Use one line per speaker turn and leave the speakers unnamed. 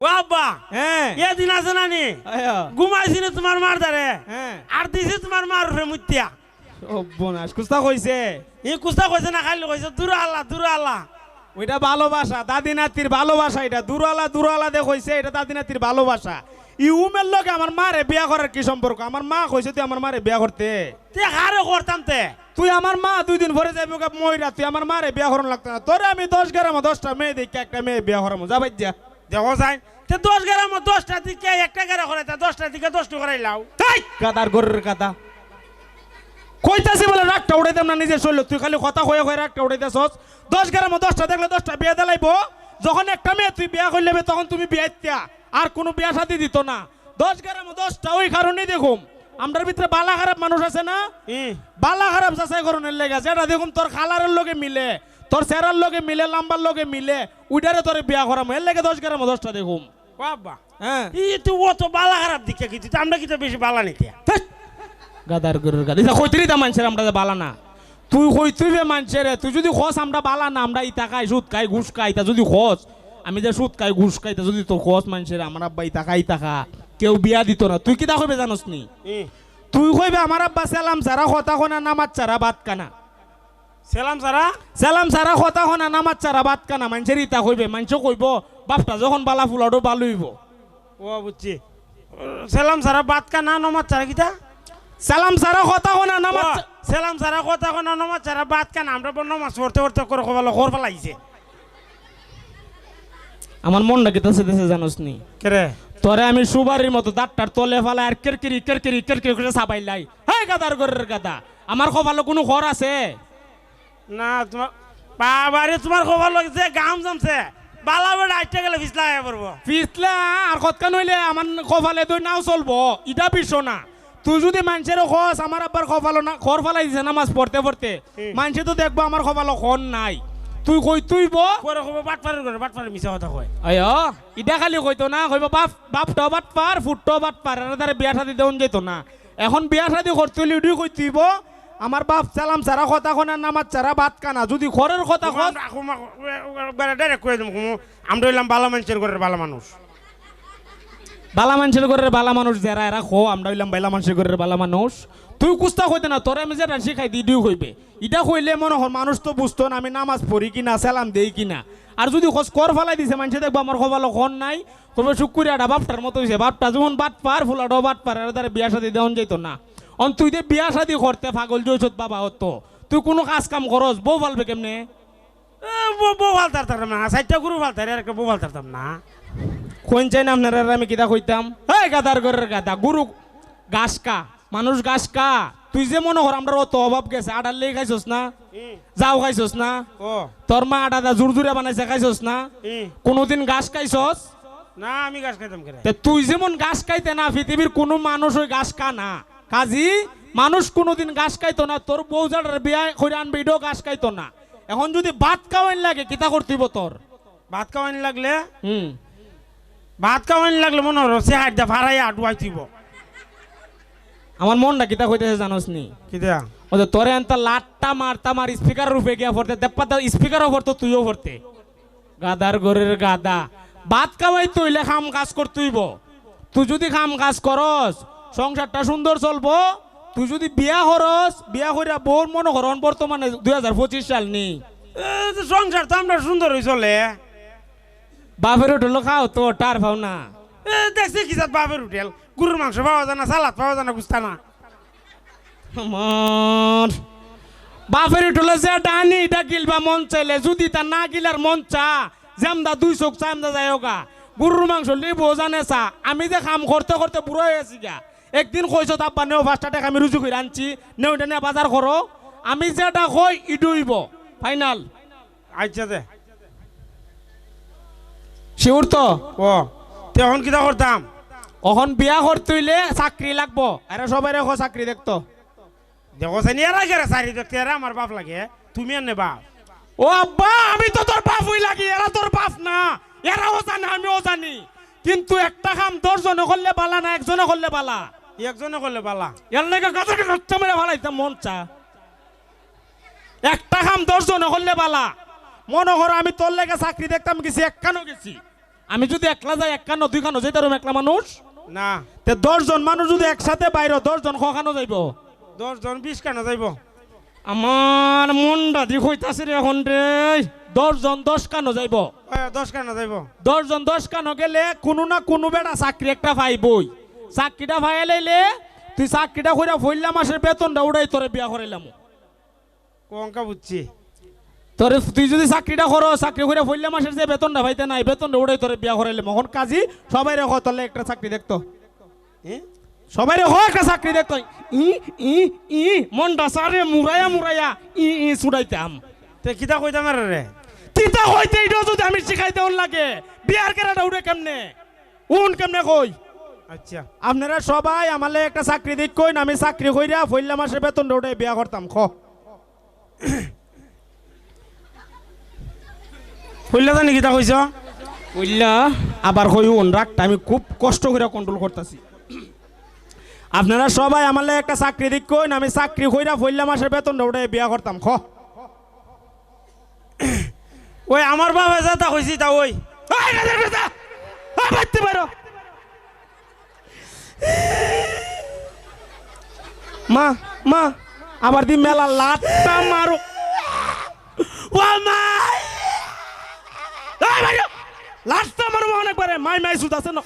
বাবা হ্যাঁ এদিন আছে না নি ঘুমাইছিল তোমার মার ধারে আর দিছে তোমার মার উপরে মুতিয়া
সর্বনাশ কুস্তা কইছে
এই কুস্তা কইছে না খাইলে কইছে দূর আল্লাহ
ওইটা ভালোবাসা দাদি নাতির ভালোবাসা এটা দূরালা দে কইছে এটা দাদি নাতির ভালোবাসা ইউমের লগে আমার মারে বিয়া করার কি সম্পর্ক আমার মা কইছে তুই আমার মারে বিয়া করতে
তে হারে করতাম তে
তুই আমার মা 2 দিন পরে যাইবো মইরা তুই আমার মারে বিয়া করন লাগতো না তোরে আমি 10 গ্রাম 10টা মেয়ে দেখে একটা মেয়ে বিয়া করামু যা ভাই যা
দেখো যাই তে 10 গ্রাম 10টা দিকে একটা গাড়া করে তা 10টা দিকে 10টা করাই লাও
তাই গাদার গরের কথা কইতাছি বলে রাগটা উড়াইতাম না নিজের শরীর তুই খালি কথা কয়ে রাগটা উড়াইতাছস 10 গ্রাম 10টা দেখলে 10টা বিয়া দেলাইবো যখন একটা মেয়ে তুই বিয়া কইলেবে তখন তুমি বিয়াইত্যা আর কোনো বিয়া শাদী দিত না 10 গ্রাম 10টা ওই কারণেই দেখুম আমরার ভিতরে বালা খারাপ মানুষ আছে না বালা খারাপ যাচাই করনের লেগে যেটা দেখুম তোর খালারের লগে মিলে তোর চেরার লগে মিলে লাম্বার লগে মিলে উইটারে তোরে বিয়া করাম এর লেগে 10 গ্রাম 10টা দেখুম
বাবা হ্যাঁ এই তুই ও তো বালা খারাপ দিকে কি তুই আমরা কি তো বেশি বালা নিতে
গাদার গরুর গাদা এটা কইতেরি তা মানুষের আমরা বালা না তুই কইতুই বে মানুষের তুই যদি খোস আমরা বালা না আমরা ইতা খাই সুদ খাই ঘুষ খাই তা যদি খোস আমি যে সুদ খাই ঘুষ খাই তা যদি তো খোস মানুষের আমার আব্বা ইতা খাই টাকা কেউ বিয়া দিত না তুই কিতা কইবে জানোস নি তুই কইবে আমার আব্বা সালাম সারা কথা কোনা নামাজ সারা বাত কানা
সালাম
সারা কথা কোনা নামাজ সারা বাত কানা মানুষের ইতা কইবে মানুষ কইব বাপটা যখন বালা ফুলাটো বালু হইব
ও বুঝছি সালাম সারা বাত কানা নামাজ সারা কিতা
সালাম সারা কথা কোনা নামাজ
সালাম সারা কথা কোনা নামাজ সারা বাত কানা আমরা নামাজ পড়তে করে কবালো খর ফলাইছে
আমার মনটা কিতাছে দেশে জানোস নি
কেরে
তোরে আমি সুবারির মতো দাঁতটার তলে ফেলা আর কেরকেরি করে চাপাইলাই হ্যাঁ গাদার গরের গাদা আমার কপালে কোনো ঘর আছে
না তোমার বাবারে তোমার কপাল লাগছে গাম জমছে বালা বেড়া আইতে গেলে ফিসলা আয়া পড়বো
ফিসলা আর কতক্ষণ হইলে আমার কপালে তুই নাও চলবো এটা বিশ্ব না তুই যদি মানুষের খস আমার আব্বার কপালো না ঘর ফেলাই দিছে নামাজ পড়তে মানুষে তো দেখবো আমার কপালো খন নাই তুই কই তুই
পরে কইব বাটপারের মিছা কথা কয়
আয় ইটা খালি কইতো না কইব বাপটো বাটপার ফুটটো বাটপার আর তারে বিয়া শাদি দেউন যেত না এখন বিয়া শাদি করতে হইলে উডি কই তুইব আমার বাপ সালাম সারা কথা কোনা নামাজ সারা বাত কানা যদি ঘরের কথা কস
ডাইরেক্ট কই দেব আমরা হইলাম বালা মানুষের ঘরের বালা মানুষ
বালা মানুষের ঘরের বালা মানুষ যারা এরা খো আমরা হইলাম বালা মানুষের ঘরের বালা মানুষ তুই কুস্তা কইতে না তোরে আমি যেটা শিখাই দিও কইবে এটা কইলে মনে হয় মানুষ তো বুঝতো না আমি নামাজ পড়ি কিনা সালাম দেই কিনা আর যদি খোঁজ কর ফেলাই দিছে মানুষে দেখবো আমার কপালো খন নাই কবে শুকুরিয়াটা বাপটার মতো হইছে বাপটা যেমন বাট পার ফুলাটাও বাট পার আর তার বিয়া শাদি দেওয়া যেত না অন তুই যে বিয়া শাদি করতে পাগল জয়সত বাবা হতো তুই কোনো কাজ কাম করস বউ ফালবে কেমনে
বউ ফালতাম না সাইডটা গুরু ফালতাম আর একটা বউ ফালতাম না
কোন চাই না আপনার আমি কিতা কইতাম এই গাদার ঘরের গাদা গুরু গাছকা মানুষ গাছকা তুই যে মনে কর আমরা অত অভাব গেছে আটার লেগে খাইছস না যাও খাইছস না তোর মা আটা জুরজুরে বানাইছে খাইছস না কোনোদিন গাছ খাইছস
না আমি গাছ খাইতাম কেন
তুই যেমন গাছ খাইতে না পৃথিবীর কোনো মানুষ ওই গাছ খা না কাজী মানুষ কোনোদিন গাছ খাইতো না তোর বউ যার বিয়া করে আনবে এটাও গাছ খাইতো না এখন যদি ভাত খাওয়াইন লাগে কিতা করতিব তোর
ভাত খাওয়াইন লাগলে মনে হলো সে হাট দা ফারাই আটুয়াই দিব
আমার মনটা কিতা কইতেছে জানোস নি
কিতা
ও তোরে এত লাটটা মারতা মার স্পিকার রূপে গিয়া পড়তে দেপ্পাতা স্পিকার পড়তো তুইও পড়তে গাদার ঘরের গাদা ভাত খাওয়াই তুইলে খাম কাজ করতেইব তুই যদি খাম কাজ করস সংসারটা সুন্দর চলবো তুই যদি বিয়া হরস বিয়া কইরা বউর মনে করন বর্তমানে 2025 সাল নি
সংসার তো আমরা সুন্দর হই চলে
বাপের হোটেল খাও তো টার পাও না
দেখছি কি জাত বাপের হোটেল গরুর মাংস পাওয়া যায় না সালাদ পাওয়া যায় না বুঝতা না
আমার বাপের হোটেলে যে ডানি এটা গিলবা মন চাইলে যদি তা না গিলার মন চা জামদা 2 চোখ চামদা যায় গা গরুর মাংস লিবো জানে চা আমি যে কাম করতে করতে বুড়ো হয়ে গেছি গা একদিন কইছো আব্বা নেও 5টা টাকা আমি রুজু করে আনছি নেও এটা নিয়ে বাজার করো আমি যেটা কই ইডুইব ফাইনাল
আচ্ছা দে
শিউর তো
তখন কিতা করতাম
এখন বিয়া করতে হইলে চাকরি লাগবো আরে সবাই রেখো চাকরি দেখতো
দেখো সে নিয়ে রাখে চাকরি দেখতে আমার বাপ লাগে তুমি আর নে বাপ
ও আব্বা আমি তো তোর বাপ হই লাগি এরা তোর বাপ না এরাও জানে আমিও জানি কিন্তু একটা কাম 10 জনে করলে বালা না একজনে করলে বালা
একজনে করলে বালা
এর লাগে গাছকে রক্ত মেরে ভালাইতাম মন চা একটা কাম 10 জনে করলে বালা মনে করো আমি তোর লেগে চাকরি দেখতাম গেছি একখানো গেছি আমি যদি একলা যাই এক কানো দুই কানো যেতে একলা মানুষ
না
তে 10 জন মানুষ যদি একসাথে বাইরে 10 জন কখানো যাইব
10 জন 20 কেন যাইব
আমার মনটা দি কইতাছে রে এখন রে 10 জন 10 কানো যাইব
10 কেন যাইব
10 জন 10 কানো গেলে কোনো না কোনো বেটা চাকরি একটা পাইবই চাকরিটা পাই লাইলে তুই চাকরিটা কইরা ফইলা মাসের বেতনটা উড়াই তোরে বিয়া করাইলাম
কোনকা বুঝছি
তোরে তুই যদি চাকরিটা করো চাকরি কইরা ফইলা মাসের যে বেতনটা পাইতে নাই বেতনটা উড়াই তোরে বিয়া করাইলাম এখন কাজী সবাই রে কতলে একটা চাকরি দেখতো সবাই রে একটা চাকরি দেখতো ই ই ই মনটা সারে মুরাইয়া ই ছুড়াইতাম
তে কিতা কইতাম রে
তিতা হইতে এইটাও যদি আমি শিখাইতে লাগে বিয়ার কেরাটা উড়ে কেমনে কেমনে কই
আচ্ছা
আপনারা সবাই আমালে একটা চাকরি দিক কইন আমি চাকরি কইরা ফইলা মাসের বেতনটা উড়ে বিয়া করতাম
কইলা জানি কিতা কইছ
কইলা আবার কই রাগটা আমি খুব কষ্ট করে কন্ট্রোল করতেছি আপনারা সবাই আমালে একটা চাকরি দিক কইন আমি চাকরি কইরা ফইলা মাসের বেতনটা উড়ে বিয়া করতাম
ওই আমার বাবা যাতা কইছি তা ওই
বাড়তে পারো মা মা আবার দি মেলা লাটটা মারো ও মা লাটটা মারো অনেকবারে মাই সুদ আছে না